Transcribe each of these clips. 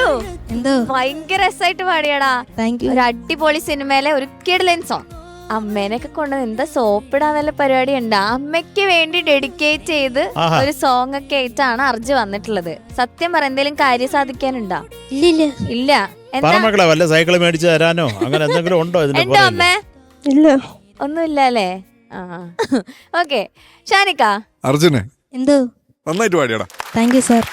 അർജു എന്തോ ഭയങ്കര രസമായിട്ട് പാടിയാടാ. ഒരു അടിപൊളി സിനിമയിലെ ഒരു കിഡ്ലൻ സോങ്. അമ്മേനൊക്കെ കൊണ്ട് എന്താ സോപ്പിടാൻ വല്ല പരിപാടി ഉണ്ട്? അമ്മയ്ക്ക് വേണ്ടി ഡെഡിക്കേറ്റ് ചെയ്ത് ഒരു സോങ് ഒക്കെ ആയിട്ടാണ് അർജു വന്നിട്ടുള്ളത്. സത്യം പറ, എന്തെങ്കിലും കാര്യം സാധിക്കാനുണ്ടോ? ഇല്ല. മക്കളെ വല്ല സൈക്കിൾ മേടിച്ചു തരാനോ അങ്ങനെ എന്തെങ്കിലും ഉണ്ടോ? എന്തോ അമ്മേ? ഇല്ല, ഒന്നുമില്ല അല്ലേ? ഓക്കെ. ഷാനിക്ക, അർജുനെ എന്തോ നന്നായിട്ട് പാടിയടാ. Thank you sir.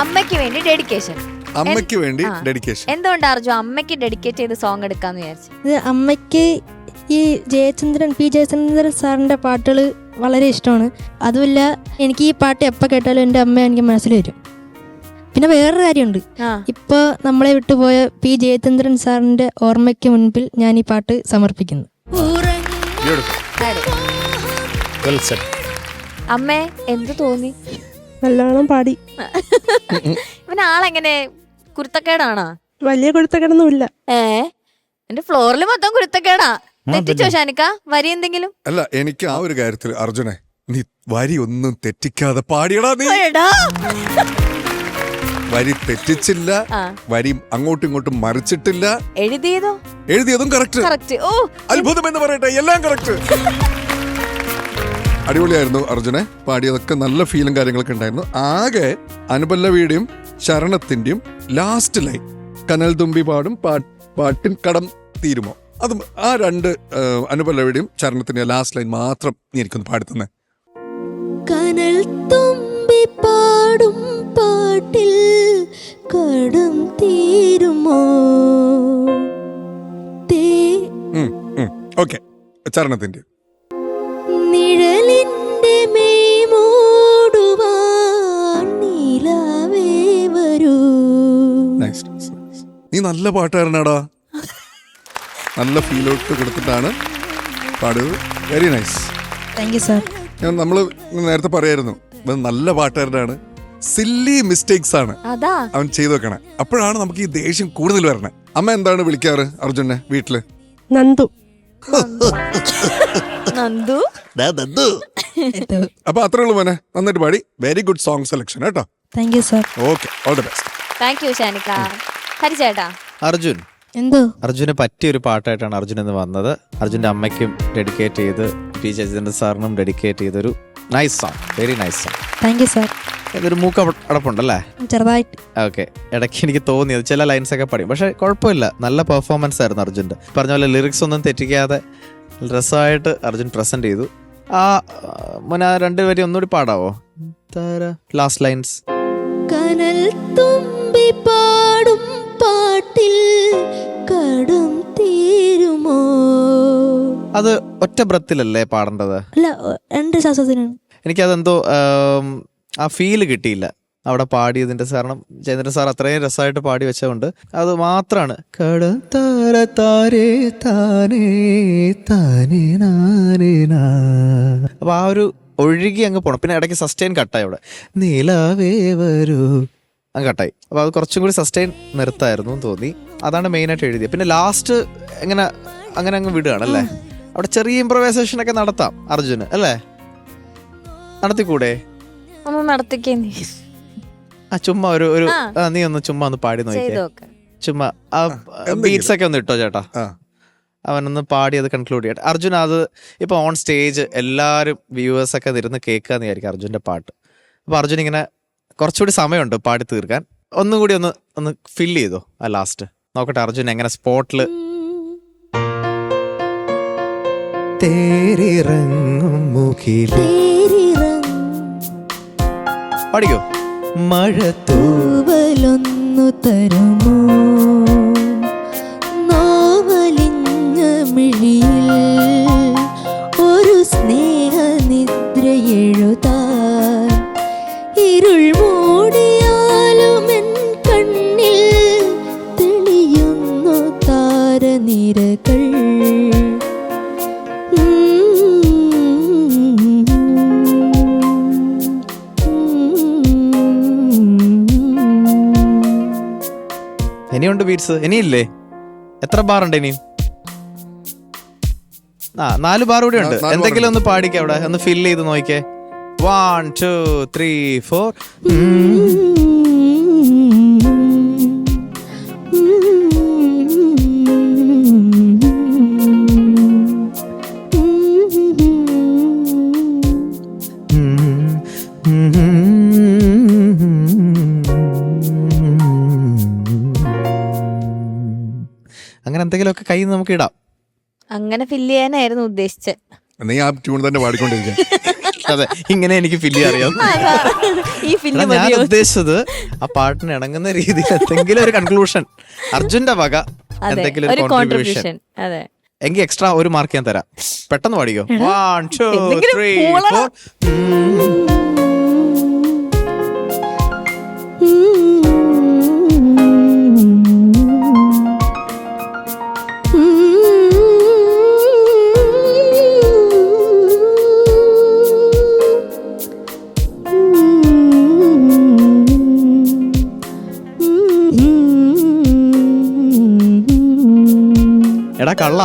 അമ്മയ്ക്ക് വേണ്ടി ഡെഡിക്കേഷൻ. അമ്മയ്ക്ക് വേണ്ടി ഡെഡിക്കേഷൻ. എന്തുകൊണ്ട് അർജു അമ്മയ്ക്ക് ഡെഡിക്കേറ്റ് ചെയ്ത് സോങ് എടുക്കാന്ന് വിചാരിച്ചു? ഇത് അമ്മയ്ക്ക് ഈ പി ജയചന്ദ്രൻ സാറിൻ്റെ പാട്ടുകൾ വളരെ ഇഷ്ടമാണ്. അതുമല്ല, എനിക്ക് ഈ പാട്ട് എപ്പോൾ കേട്ടാലും എൻ്റെ അമ്മ എനിക്ക് മനസ്സിൽ വരും. പിന്നെ വേറൊരു കാര്യമുണ്ട്, ഇപ്പോൾ നമ്മളെ വിട്ടുപോയ പി ജയചന്ദ്രൻ സാറിൻ്റെ ഓർമ്മയ്ക്ക് മുൻപിൽ ഞാൻ ഈ പാട്ട് സമർപ്പിക്കുന്നു. അമ്മേ, എന്ത് തോന്നി? നല്ലോണം പാടി. ഇവൻ ആളെങ്ങനെ, കുരുത്തക്കേടാണോ? വലിയ കുരുത്തക്കേടൊന്നുമില്ല. എന്റെ ഫ്ലോറിൽ മൊത്തം കുരുത്തക്കേടാ. തെറ്റിച്ചോ ഷാനിക്ക? വരി എന്തെങ്കിലും? അല്ല, എനിക്ക് ആ ഒരു കാര്യത്തിൽ അർജുനെ നീ വരി ഒന്നും തെറ്റിക്കാതെ പാടിയടാ. നീ വരി തെറ്റിച്ചില്ല, വരി അങ്ങോട്ടും ഇങ്ങോട്ടും മറിച്ചിട്ടില്ല. എഴുതിയതും കറക്റ്റ്. അത്ഭുതം എന്ന് പറയട്ടെ, എല്ലാം കറക്റ്റ്. അടിപൊളിയായിരുന്നു അർജുനെ. പാടിയതൊക്കെ നല്ല ഫീലും കാര്യങ്ങളൊക്കെ ഉണ്ടായിരുന്നു. ആകെ അനുപല്ലവിയുടെയും ശരണത്തിന്റെയും ലാസ്റ്റ് ലൈൻ, കനൽ തുമ്പി പാടും പാട്ടിൻ കടം തീരുമോ, അതും ആ രണ്ട് അനുപല്ലവിയുടെയും ചരണത്തിന്റെ ലാസ്റ്റ് ലൈൻ മാത്രം നീ എനിക്കൊന്ന് പാടിത്തന്നെ. കനൽ തുമ്പി പാടും പാട്ടിൽ കടം തീരുമോ. ഓക്കെ, ചരണത്തിന്റെ നിഴലിന്റെ മേമൂടുവാൻ നീലാവേ വരൂ. നീ നല്ല പാട്ടുകാരനാടാ. നല്ല ഫീലോട്ട് കൊടുത്തിട്ടാണ് പാടുന്നത്. Very nice. Thank you sir. നമ്മള് നേരത്തെ പറയായിരുന്നു നല്ല പാട്ടുകാരനാണ്. സില്ലി മിസ്റ്റേക്സ് ആണ് അവൻ ചെയ്തു വെക്കണേ. അപ്പോഴാണ് നമുക്ക് ഈ ദേഷ്യം കൂടുതൽ വരണേ. അമ്മ എന്താണ് വിളിക്കാറ് അർജുനെ വീട്ടില്? നന്ദു. അപ്പൊ അത്രേ ഉള്ളൂ മോനെ. നന്നായിട്ട് പാടി. വെരി ഗുഡ് സോങ് സെലക്ഷൻ കേട്ടോ. Thank you sir. Okay, all the best. Thank you ഷാനിക്ക. ഹരിചേട്ടാ, അർജുൻ എന്തോ അർജുന് പറ്റിയൊരു പാട്ടായിട്ടാണ് അർജുൻ എന്ന് വന്നത്. അർജുന്റെ അമ്മയ്ക്കും ഡെഡിക്കേറ്റ് ചെയ്ത് പി ജയചന്ദ്രൻ സാറിനും ഡെഡിക്കേറ്റ് ചെയ്തൊരു nice song. Very nice song. Thank you sir. ഇതൊരു മൂക്ക് അടപ്പുണ്ടല്ലേ? ചെറുതായിട്ട്. ഓക്കെ. ഇടയ്ക്ക് എനിക്ക് തോന്നിയത് ചില ലൈൻസ് ഒക്കെ പഠിക്കും, പക്ഷെ കുഴപ്പമില്ല. നല്ല പെർഫോമൻസ് ആയിരുന്നു അർജുൻ്റെ. പറഞ്ഞ പോലെ ലിറിക്സ് ഒന്നും തെറ്റിക്കാതെ രസമായിട്ട് അർജുൻ പ്രസന്റ് ചെയ്തു. ആ മുന്നേ രണ്ട് വരി ഒന്നുകൂടി പാടാവോ? Last lines. കനൽ തുമ്പി പാടും പാട്ടിൽ കടം തീരുമോ. അത് ഒറ്റ ബ്രത്തിലല്ലേ പാടേണ്ടത്? അല്ല, രണ്ട് ശ്വാസത്തിനാണ്. എനിക്കതെന്തോ ആ ഫീല് കിട്ടിയില്ല അവിടെ പാടിയതിന്റെ. കാരണം ജയചന്ദ്രൻ സാർ അത്രയും രസമായിട്ട് പാടി വെച്ചതുകൊണ്ട് അത് മാത്രമാണ്. അപ്പൊ ആ ഒരു ഒഴുകി അങ്ങ് പോണം. പിന്നെ ഇടയ്ക്ക് സസ്റ്റെയിൻ കട്ടായി അവിടെ. നീലാവേ വരൂ അങ്ങ് കട്ടായി. അപ്പൊ അത് കുറച്ചും കൂടി സസ്റ്റെയിൻ നിർത്തായിരുന്നു തോന്നി. അതാണ് മെയിനായിട്ട് എഴുതിയത്. പിന്നെ ലാസ്റ്റ് അങ്ങനെ അങ്ങ് വിടുകയാണല്ലേ. അവിടെ ചെറിയ ഇംപ്രവൈസേഷൻ ഒക്കെ നടത്താം അർജുന് അല്ലേ? നടത്തിക്കൂടെ? ഒന്ന് നടത്തിക്കേ നീ. ചുമ്മാ ഒരു നീ ഒന്ന് ചുമ്മാ ഒന്ന് പാടി നോക്കിയേ. ചുമ്മാ ആ ബീറ്റ്സ് ഒക്കെ ഒന്ന് ഇട്ടോ ചേട്ടാ. അവനൊന്ന് പാടി അത് കൺക്ലൂഡ് ചെയ്യട്ടെ. അർജുൻ അത് ഇപ്പൊ ഓൺ സ്റ്റേജ് എല്ലാവരും വ്യൂവേഴ്സ് ഒക്കെ ഇരുന്ന് കേൾക്കാന്ന് വിചാരിക്കും അർജുന്റെ പാട്ട്. അപ്പൊ അർജുൻ ഇങ്ങനെ കുറച്ചുകൂടി സമയമുണ്ട് പാടി തീർക്കാൻ. ഒന്നുകൂടി ഒന്ന് ഫില്ല് ചെയ്തോ ആ ലാസ്റ്റ്. നോക്കട്ടെ അർജുൻ എങ്ങനെ സ്പോട്ടില് പാടിക്കോ. മഴ തൂവലൊന്നു തരുമോ, നോവലിഞ്ഞ മിഴിയിൽ ഒരു സ്നേഹനിദ്ര എഴുതാൻ. ഇരുൾ മൂടിയാലും എൻ കണ്ണിൽ തെളിയുന്നു താരനിരകൾ. ഇനിയുണ്ട് ബീറ്റ്സ്? ഇനിയില്ലേ? എത്ര ബാറുണ്ട് ഇനിയും? 4 ബാർ കൂടി ഉണ്ട്. എന്തെങ്കിലും ഒന്ന് പാടിക്കേ അവിടെ, ഒന്ന് ഫില്ല് ചെയ്ത് നോക്കിക്കേ. 1 2 3 4. എവിടെയെങ്കിലുമൊക്കെ കയ്യിൽ നിന്ന് നമുക്ക് ഇടാം. അങ്ങനെ ഫില്ല് ചെയ്യാനായിരുന്നു ഉദ്ദേശിച്ചത്. നീ ആ ട്യൂൺ തന്നെ പാടിക്കൊണ്ടിരിക്കുക. അതെ, ഇങ്ങനെ എനിക്ക് ഫില്ല് അറിയാം. ഈ ഫില്ല് ഞാൻ ഉദ്ദേശിച്ചത് ആ പാട്ടിന് ഇണങ്ങുന്ന രീതിയിൽ എന്തെങ്കിലും ഒരു കൺക്ലൂഷൻ അർജുന്റെ വക, എന്തെങ്കിലും ഒരു കോൺട്രിബ്യൂഷൻ. അതെ, എങ്കിൽ എക്സ്ട്രാ ഒരു മാർക്ക് ഞാൻ തരാം. പെട്ടെന്ന് പാടിക്കോ. 1 2 3 4. എടാ കള്ള,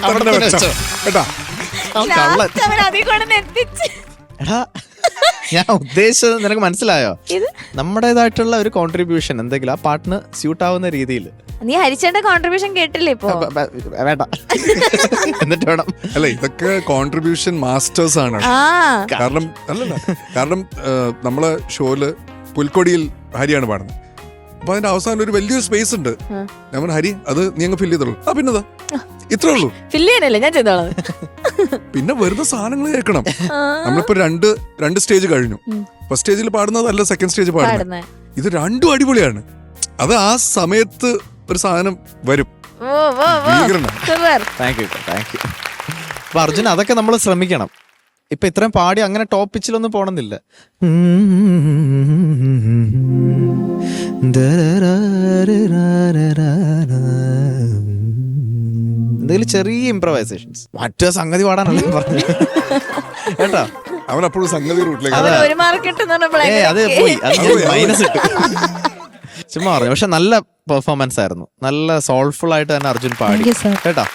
അവിടെ വെച്ചോ കേട്ടാ. എടാ ഞാൻ ഉദ്ദേശിച്ചത് നിനക്ക് മനസ്സിലായോ? നമ്മുടേതായിട്ടുള്ള ഒരു കോൺട്രിബ്യൂഷൻ എന്തെങ്കിലും ആ പാട്ടിന് സ്യൂട്ട് ആവുന്ന രീതിയിൽ. നീ ഹരിച്ചേട്ട കോൺട്രിബ്യൂഷൻ കേട്ടില്ലേ ഇപ്പൊ? വേണ്ട, എന്നിട്ട് വേണം. അല്ല, ഇതൊക്കെ കോൺട്രിബ്യൂഷൻ മാസ്റ്റേഴ്സ് ആണ്. കാരണം കാരണം നമ്മളെ ഷോയില് പുൽക്കൊടിയിൽ ഹരിയാണ് പാടുന്നത്. അപ്പൊ അതിന്റെ അവസാനം ഒരു വലിയൊരു സ്പേസ് ഉണ്ട്. ഞാൻ പറഞ്ഞു, ഹരി അത് നീ അങ്ങ് ഫില്ല് ചെയ്തോളൂ. പിന്നെതാ ഇത്രേ ഉള്ളൂ, ഫില്ല് ചെയ്യാനല്ലേ ഞാൻ ചെയ്തോളാം. പിന്നെ വെറുതെ സാധനങ്ങൾ കേൾക്കണം. നമ്മളിപ്പോ രണ്ട് സ്റ്റേജ് കഴിഞ്ഞു. ഫസ്റ്റ് സ്റ്റേജിൽ പാടുന്നതല്ല സെക്കൻഡ് സ്റ്റേജ് പാടുന്നത്. ഇത് രണ്ടും അടിപൊളിയാണ്. അത് ആ സമയത്ത് ഒരു സാധനം വരും. അപ്പൊ അർജുൻ അതൊക്കെ നമ്മൾ ശ്രമിക്കണം. ഇപ്പൊ ഇത്രയും പാടി അങ്ങനെ ടോപ്പ് പിച്ചിലൊന്നും പോണമെന്നില്ല. എന്തെങ്കിലും ചെറിയ ഇംപ്രവൈസേഷൻസ്. മറ്റേ സംഗതി പാടാനല്ലേ പറഞ്ഞു കേട്ടോ. അവൻ അപ്പോഴും സംഗതി റൂട്ടിലേക്ക് അത് പോയി, മൈനസ് ഇട്ടു. ചുമ്മാ പറഞ്ഞു. പക്ഷെ നല്ല പെർഫോമൻസ് ആയിരുന്നു. നല്ല സോൾഫുൾ ആയിട്ട് തന്നെ അർജുൻ പാടി കേട്ടോ.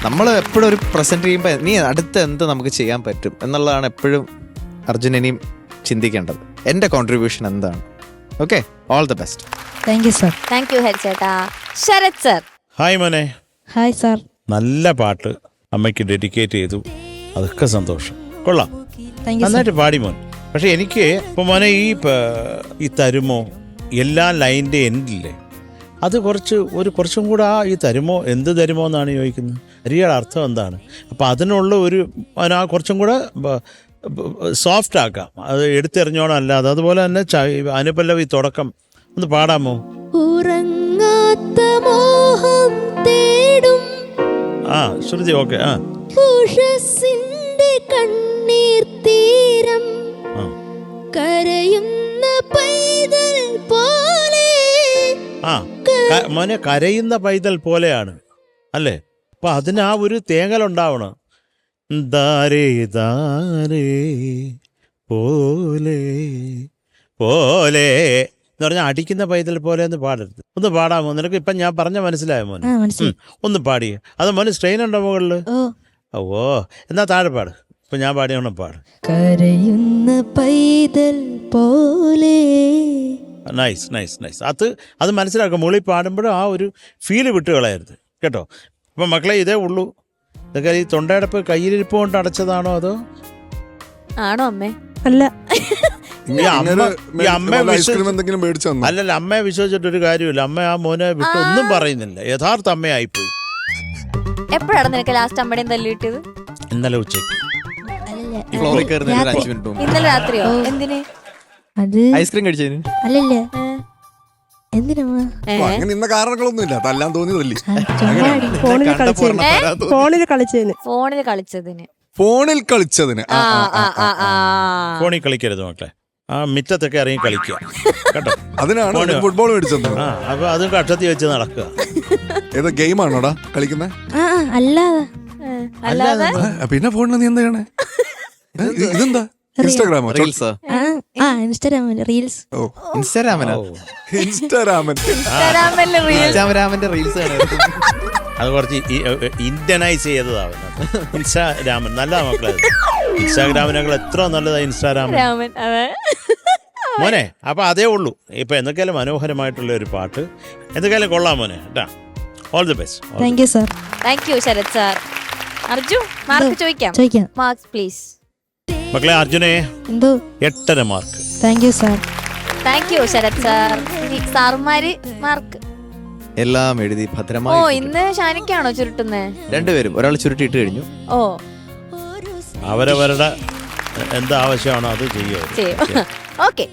നമ്മൾ എപ്പോഴും ഒരു പ്രസന്റ് ചെയ്യുമ്പോൾ നീ അടുത്ത് എന്ത് നമുക്ക് ചെയ്യാൻ പറ്റും എന്നുള്ളതാണ് എപ്പോഴും അർജുൻ ഇനിയും ചിന്തിക്കേണ്ടത്. എന്റെ കോൺട്രിബ്യൂഷൻ എന്താണ്? Okay, all the best. Thank you sir. Thank you ഹരിച്ചേട്ടാ. ശരത് സർ. ഹായ് മോനെ. Hi sir. നല്ല പാട്ട് അമ്മയ്ക്ക് ഡെഡിക്കേറ്റ് ചെയ്തു, അതൊക്കെ സന്തോഷം. കൊള്ളാം, താങ്ക് യു. നന്നായിട്ട് പാടി മോൻ. പക്ഷെ എനിക്ക് ഇപ്പൊ മോനെ ഈ തരുമോ എല്ലാ ലൈൻ്റെ എൻഡില്ലേ, അത് കുറച്ചും കൂടെ ഈ തരുമോ എന്ത് തരുമോ എന്നാണ് ചോദിക്കുന്നത്. റിയൽ അർത്ഥം എന്താണ്? അപ്പം അതിനുള്ള കുറച്ചും കൂടെ സോഫ്റ്റ് ആക്കാം, അത് എടുത്തെറിഞ്ഞോണം. അല്ലാതെ അതുപോലെ തന്നെ അനുപല്ലവി തുടക്കം ഒന്ന് പാടാമോ? ഉറങ്ങാത്ത മോഹം തേടും ശ്രുതി. ഓക്കെ. ഉഷസ്സിന്റെ കണ്ണീർ തീരം കരയുന്ന പൈതൽ പോലെ. മോനെ കരയുന്ന പൈതൽ പോലെയാണ് അല്ലേ? അപ്പൊ അതിന് ആ ഒരു തേങ്ങലുണ്ടാവണം. ദാരേ ദാരേ പോലെ പോലെ എന്ന് പറഞ്ഞാൽ അടിക്കുന്ന പൈതൽ പോലെ ഒന്ന് പാടരുത്. ഒന്ന് പാടാമോ? നിനക്ക് ഇപ്പം ഞാൻ പറഞ്ഞ മനസ്സിലായോ മോനെ? ഒന്ന് പാടിയേ. അത് മോന് സ്ട്രെയിൻ ഉണ്ടോ മുകളില്? ഓ, എന്നാ താഴെ പാട്. ഇപ്പൊ ഞാൻ പാടിയോണം പാട്. കരയുന്ന പൈതൽ പോലെ. Nice nice nice. അത് മനസ്സിലാക്കാം. മുകളിൽ പാടുമ്പോഴും ആ ഒരു ഫീല് വിട്ട് കളയരുത് കേട്ടോ. അപ്പം മക്കളെ ഇതേ ഉള്ളൂ. ഇതൊക്കെ ഈ തൊണ്ടയടപ്പ് കയ്യിലിരിപ്പ് കൊണ്ട് അടച്ചതാണോ അതോ? ആണോ അമ്മേ? അല്ല, അല്ലല്ല, അമ്മയെ വിശ്വസിച്ചിട്ടൊരു കാര്യമില്ല. അമ്മ ആ മോനെ വിട്ട് ഒന്നും പറയുന്നില്ല. യഥാർത്ഥ അമ്മയായിപ്പോയി. എപ്പോഴാണ് നിനക്ക് ലാസ്റ്റ് അമ്മയുടെയും തല്ലി കിട്ടിയത്? ഇന്നലെ ഉച്ചയ്ക്ക്. ഇന്നലെ രാത്രിയോ? എന്തിന്? അത് ഐസ്ക്രീം കഴിച്ചതിന്. അല്ലല്ല, എന്തിനാ അങ്ങനെ ഇന്ന കാരണങ്ങളൊന്നുമില്ല, തല്ലാൻ തോന്നിയതല്ലേ. ഫോണിൽ കളിച്ചതിന്. ഫോണിൽ കളിച്ചതിന് ഫോണിൽ കളിക്കരുത് മക്കളെ. ആ മിറ്റത്തൊക്കെ ഇറങ്ങി കളിക്കുക കേട്ടോ. അതിനാണ് ഫുട്ബോൾ മേടിച്ചത്. അപ്പൊ അതും കക്ഷത്തി വെച്ച് നടക്കുക. ഏതോ ഗെയിമാണോടാ കളിക്കുന്നത്? അല്ലാതെ പിന്നെ ഫോണിൽ നീ എന്താ ചെയ്യണേ? ഇതെന്താ ഇൻസ്റ്റാഗ്രാമോ? റീൽസ്. ഇൻസ്റ്റാഗ്രാമിൽ റീൽസ്. ഇൻസ്റ്റാഗ്രാമിന്റെ റീൽസ്. അത് കുറച്ച് ഇന്ത്യനൈസ് ചെയ്തതാണ് ഇൻസ്റ്റാഗ്രാമൻ. നല്ലതാ മക്കളെ. ഇൻസ്റ്റാഗ്രാമിനേക്കാൾ എത്ര നല്ലതാ ഇൻസ്റ്റാഗ്രാമൻ മോനെ. അപ്പൊ അതേ ഉള്ളൂ. ഇപ്പൊ എന്തൊക്കെയാലും മനോഹരമായിട്ടുള്ള ഒരു പാട്ട് എന്തൊക്കെയാലും കൊള്ളാം മോനെ കേട്ടാ. All the best. Thank you sir. Thank you Sarath sir. Arjun mark ചോദിക്കാം. Marks please. മക്കളെ അർജുനെ എന്തോ 8.5 mark. Thank you sir. Thank you Sarath sir. സാറുമാര് മാർക്ക് എല്ലാം എഴുതി ഓ ഭദ്രമായി ഇന്ന് ഷാനിക്കാണോ ചുരുട്ടുന്നേ? രണ്ടുപേരും, ഒരാൾ ചുരുട്ടിയിട്ട് കഴിഞ്ഞു. ഓ അവരവരുടെ എന്താവശ്യമാണോ അത് ചെയ്യുക. ഓക്കെ.